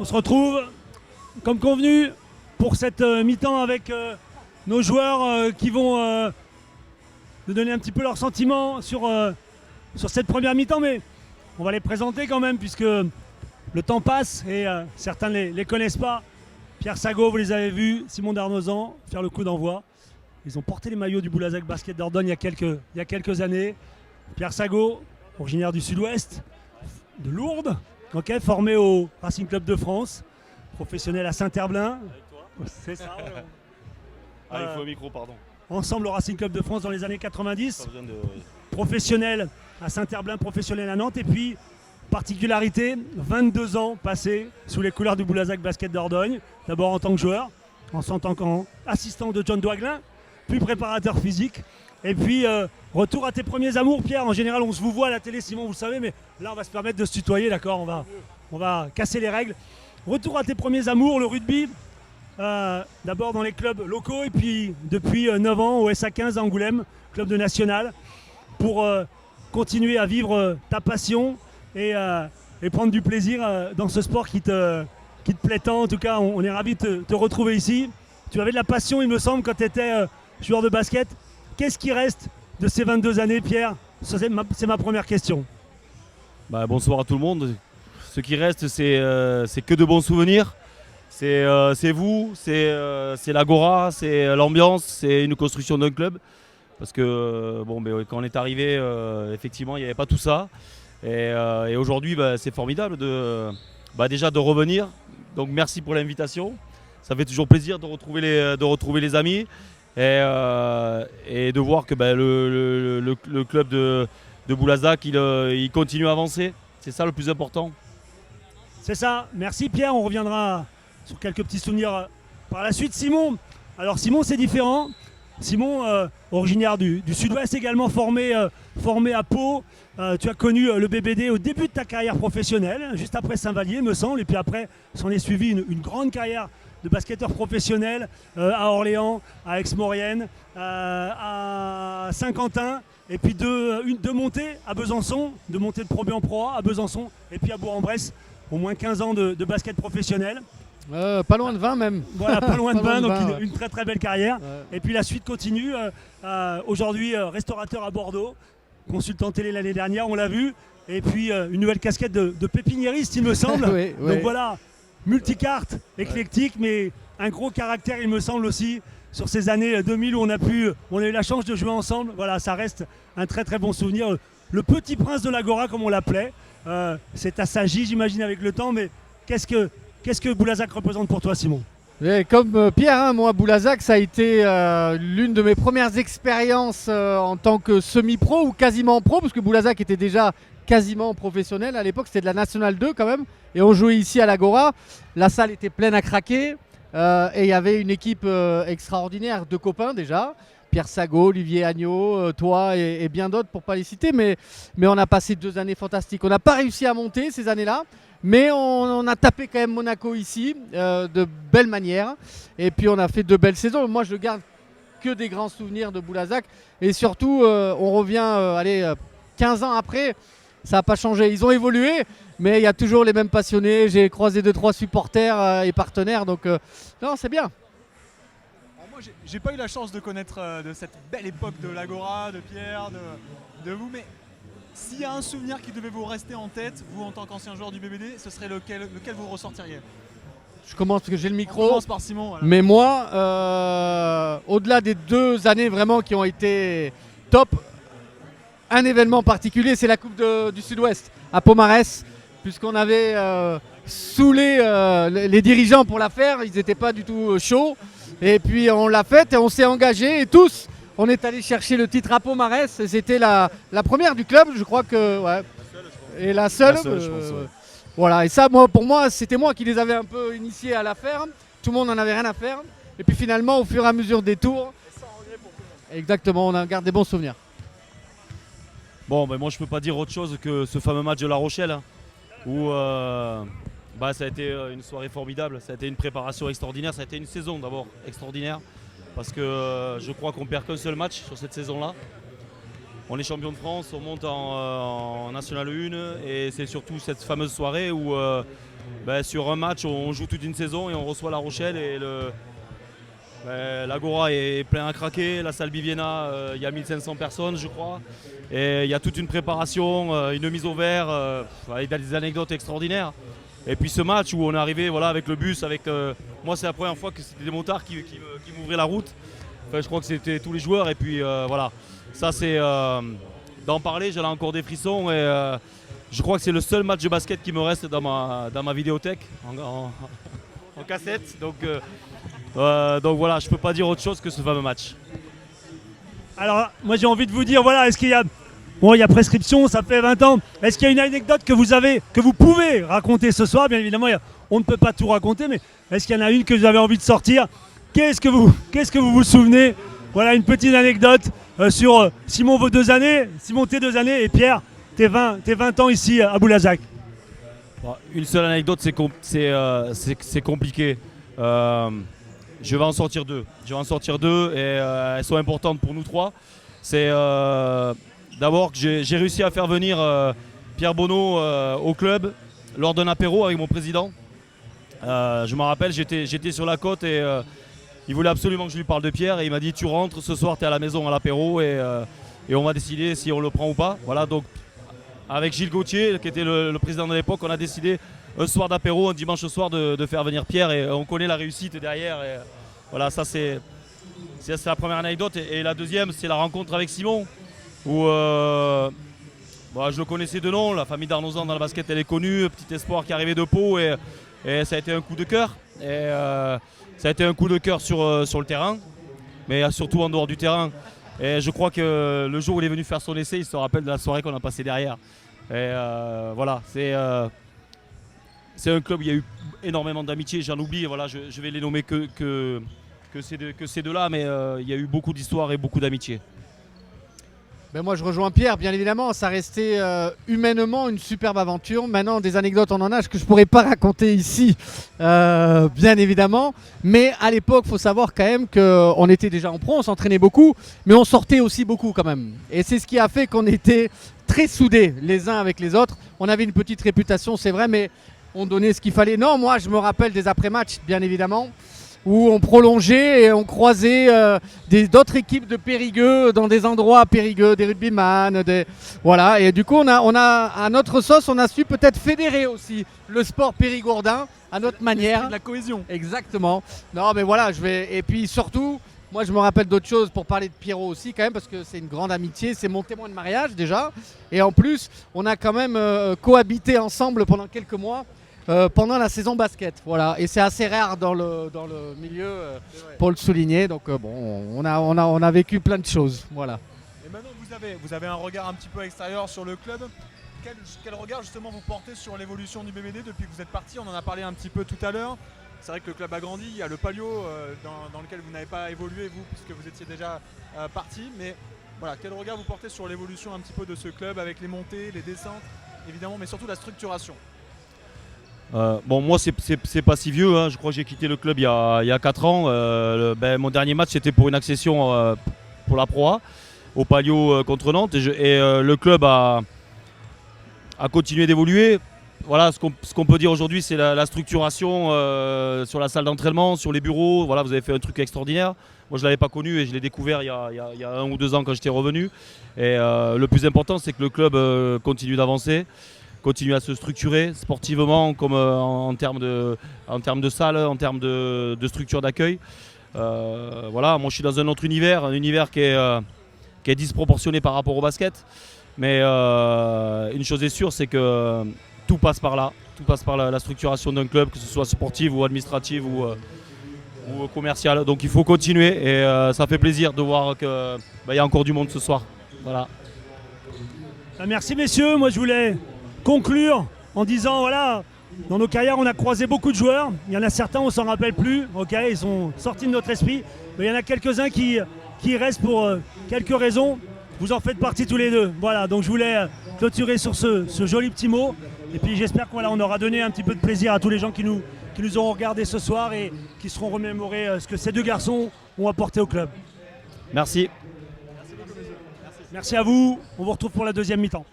On se retrouve comme convenu pour cette mi-temps avec nos joueurs qui vont nous donner un petit peu leurs sentiments sur cette première mi-temps, mais on va les présenter quand même puisque le temps passe et certains ne les connaissent pas. Pierre Sagot, vous les avez vus, Simon Darnozan faire le coup d'envoi. Ils ont porté les maillots du Boulazac Basket Dordogne il y a quelques années. Pierre Sagot, originaire du Sud-Ouest, de Lourdes, okay, formé au Racing Club de France, professionnel à Saint-Herblain. C'est ça. Il faut un micro, pardon. Ensemble au Racing Club de France dans les années 90. Professionnel à Saint-Herblain, professionnel à Nantes. Et puis, particularité, 22 ans passés sous les couleurs du Boulazac Basket Dordogne. D'abord en tant que joueur, en tant qu'assistant de John Douaglin, puis préparateur physique. Et puis, retour à tes premiers amours, Pierre. En général, on se vous voit à la télé, Simon, vous le savez, mais là, on va se permettre de se tutoyer, d'accord, on va casser les règles. Retour à tes premiers amours, le rugby. D'abord dans les clubs locaux, et puis depuis 9 ans au SA15 à Angoulême, club de national, pour continuer à vivre ta passion et prendre du plaisir dans ce sport qui te plaît tant. En tout cas, on est ravis de te retrouver ici. Tu avais de la passion, il me semble, quand tu étais joueur de basket. Qu'est-ce qui reste de ces 22 années, Pierre? C'est ma première question. Bonsoir à tout le monde. Ce qui reste, c'est que de bons souvenirs. C'est vous, c'est l'Agora, c'est l'ambiance, c'est une construction d'un club. Parce que quand on est arrivé, effectivement, il n'y avait pas tout ça. Et aujourd'hui, c'est formidable déjà de revenir. Donc merci pour l'invitation. Ça fait toujours plaisir de retrouver les amis. Et de voir que le club de Boulazac, il continue à avancer. C'est ça le plus important. C'est ça. Merci Pierre. On reviendra sur quelques petits souvenirs par la suite. Simon, alors Simon, c'est différent. Simon, originaire du Sud-Ouest, également formé à Pau. Tu as connu le BBD au début de ta carrière professionnelle, juste après Saint-Vallier, me semble. Et puis après, s'en est suivi une grande carrière de basketteur professionnel à Orléans, à Aix-Maurienne, à Saint-Quentin, et puis deux montées à Besançon, deux montées de Pro B en Pro A à Besançon, et puis à Bourg-en-Bresse, au moins 15 ans de basket professionnel. Pas loin de 20 même. Voilà, pas loin de 20, donc ouais. une très très belle carrière. Ouais. Et puis la suite continue. Aujourd'hui, restaurateur à Bordeaux, consultant télé l'année dernière, on l'a vu. Et puis une nouvelle casquette de pépiniériste, il me semble. Oui, oui. Donc voilà, multicarte, éclectique, mais un gros caractère, il me semble aussi, sur ces années 2000 où on a eu la chance de jouer ensemble. Voilà, ça reste un très très bon souvenir. Le petit prince de l'Agora, comme on l'appelait. C'est assagi, j'imagine, avec le temps, mais qu'est-ce que Boulazac représente pour toi, Simon? Et comme Pierre, moi Boulazac, ça a été l'une de mes premières expériences en tant que semi-pro ou quasiment pro, parce que Boulazac était déjà quasiment professionnel à l'époque, c'était de la Nationale 2 quand même, et on jouait ici à l'Agora. La salle était pleine à craquer, et il y avait une équipe extraordinaire de copains déjà. Pierre Sagot, Olivier Agneau, toi et bien d'autres pour ne pas les citer, mais on a passé 2 années fantastiques. On n'a pas réussi à monter ces années-là, mais on a tapé quand même Monaco ici de belle manière, et puis on a fait 2 belles saisons. Moi je garde que des grands souvenirs de Boulazac, et surtout on revient 15 ans après, ça n'a pas changé. Ils ont évolué, mais il y a toujours les mêmes passionnés. J'ai croisé 2-3 supporters et partenaires, donc non, c'est bien. Moi, j'ai pas eu la chance de connaître de cette belle époque de l'Agora, de Pierre, de vous, mais s'il y a un souvenir qui devait vous rester en tête, vous en tant qu'ancien joueur du BBD, ce serait lequel vous ressortiriez? Je commence parce que j'ai le On micro. commence par Simon. Voilà. Mais moi, au-delà des 2 années vraiment qui ont été top, un événement particulier, c'est la Coupe du Sud-Ouest à Pomarès, puisqu'on avait saoulé les dirigeants pour la faire. Ils n'étaient pas du tout chauds. Et puis on l'a faite et on s'est engagés, et tous on est allé chercher le titre à Pomarès, et c'était la première du club, je crois que ouais. Et la seule, je pense, ouais. Voilà, et ça pour moi c'était moi qui les avais un peu initiés à la faire. Tout le monde n'en avait rien à faire, et puis finalement au fur et à mesure des tours, exactement, on a gardé des bons souvenirs. Moi je peux pas dire autre chose que ce fameux match de La Rochelle, hein, où ça a été une soirée formidable, ça a été une préparation extraordinaire, ça a été une saison d'abord extraordinaire, parce que je crois qu'on perd qu'un seul match sur cette saison-là. On est champion de France, on monte en National 1, et c'est surtout cette fameuse soirée où sur un match, on joue toute une saison et on reçoit La Rochelle et l'Agora est plein à craquer. La salle Biviena, il y a 1500 personnes, je crois. Et il y a toute une préparation, une mise au vert, avec des anecdotes extraordinaires. Et puis ce match où on est arrivé avec le bus, moi c'est la première fois que c'était des motards qui m'ouvraient la route. Enfin, je crois que c'était tous les joueurs et puis voilà. Ça c'est d'en parler, j'en ai encore des frissons et je crois que c'est le seul match de basket qui me reste dans ma vidéothèque en cassette. Donc voilà, je ne peux pas dire autre chose que ce fameux match. Alors, moi j'ai envie de vous dire, voilà, est-ce qu'il y a... Bon, il y a prescription, ça fait 20 ans. Est-ce qu'il y a une anecdote que vous pouvez raconter ce soir? Bien évidemment, on ne peut pas tout raconter, mais est-ce qu'il y en a une que vous avez envie de sortir? Qu'est-ce que vous souvenez? Voilà, une petite anecdote sur Simon, vos 2 années, Simon, tes 2 années, et Pierre, tes 20 ans ici à Boulazac. Une seule anecdote, c'est compliqué. Je vais en sortir 2. Et elles sont importantes pour nous 3. C'est d'abord que j'ai réussi à faire venir Pierre Bonneau au club lors d'un apéro avec mon président. Je me rappelle, j'étais sur la côte et il voulait absolument que je lui parle de Pierre et il m'a dit tu rentres ce soir, tu es à la maison à l'apéro et on va décider si on le prend ou pas. Voilà, donc avec Gilles Gauthier qui était le président de l'époque, on a décidé un soir d'apéro, un dimanche soir de faire venir Pierre et on connaît la réussite derrière. Et, voilà, ça c'est la première anecdote et la deuxième c'est la rencontre avec Simon où je le connaissais de nom, la famille d'Arnozan dans le basket elle est connue, petit espoir qui arrivait de Pau et ça a été un coup de cœur. Et ça a été un coup de cœur sur le terrain, mais surtout en dehors du terrain. Et je crois que le jour où il est venu faire son essai, il se rappelle de la soirée qu'on a passée derrière. Et voilà, c'est un club où il y a eu énormément d'amitié, j'en oublie, voilà, je vais les nommer que ces deux-là, mais il y a eu beaucoup d'histoires et beaucoup d'amitié. Ben moi je rejoins Pierre, bien évidemment, ça restait humainement une superbe aventure. Maintenant des anecdotes on en a que je ne pourrais pas raconter ici, bien évidemment. Mais à l'époque il faut savoir quand même qu'on était déjà en pro, on s'entraînait beaucoup, mais on sortait aussi beaucoup quand même. Et c'est ce qui a fait qu'on était très soudés les uns avec les autres. On avait une petite réputation c'est vrai, mais on donnait ce qu'il fallait. Non, moi je me rappelle des après-matchs bien évidemment, où on prolongeait et on croisait d'autres équipes de Périgueux dans des endroits périgueux, des rugbyman, voilà. Et du coup, on a à notre sauce, on a su peut-être fédérer aussi le sport périgourdin à notre manière. De la cohésion. Exactement. Non, mais voilà, et puis surtout, moi je me rappelle d'autres choses pour parler de Pierrot aussi quand même, parce que c'est une grande amitié, c'est mon témoin de mariage déjà. Et en plus, on a quand même cohabité ensemble pendant quelques mois. Pendant la saison basket, voilà, et c'est assez rare dans le milieu pour le souligner. Donc on a vécu plein de choses, voilà. Et maintenant vous avez un regard un petit peu extérieur sur le club. Quel regard justement vous portez sur l'évolution du BBD depuis que vous êtes parti? On en a parlé un petit peu tout à l'heure. C'est vrai que le club a grandi, il y a le Palio dans lequel vous n'avez pas évolué vous puisque vous étiez déjà parti. Mais voilà, quel regard vous portez sur l'évolution un petit peu de ce club avec les montées, les descentes, évidemment, mais surtout la structuration? Moi c'est pas si vieux, hein. Je crois que j'ai quitté le club il y a 4 ans. Mon dernier match c'était pour une accession pour la Pro A au Palio contre Nantes et le club a continué d'évoluer. Voilà, ce qu'on peut dire aujourd'hui c'est la structuration sur la salle d'entraînement, sur les bureaux. Voilà, vous avez fait un truc extraordinaire. Moi je ne l'avais pas connu et je l'ai découvert il y a 1 ou 2 ans quand j'étais revenu. Et le plus important c'est que le club continue d'avancer, continue à se structurer sportivement comme en termes de salle, en termes de structure d'accueil. Voilà, moi je suis dans un autre univers, un univers qui est disproportionné par rapport au basket. Mais une chose est sûre, c'est que tout passe par là. Tout passe par la structuration d'un club, que ce soit sportive ou administrative ou commerciale. Donc il faut continuer et ça fait plaisir de voir qu'il y a encore du monde ce soir. Voilà. Merci messieurs, moi je voulais conclure en disant voilà, dans nos carrières on a croisé beaucoup de joueurs, il y en a certains on s'en rappelle plus, ok, ils sont sortis de notre esprit, mais il y en a quelques-uns qui restent pour quelques raisons, vous en faites partie tous les deux, voilà, donc je voulais clôturer sur ce joli petit mot, et puis j'espère qu'on aura donné un petit peu de plaisir à tous les gens qui nous auront regardé ce soir et qui seront remémorés ce que ces 2 garçons ont apporté au club. Merci. Merci à vous, on vous retrouve pour la deuxième mi-temps.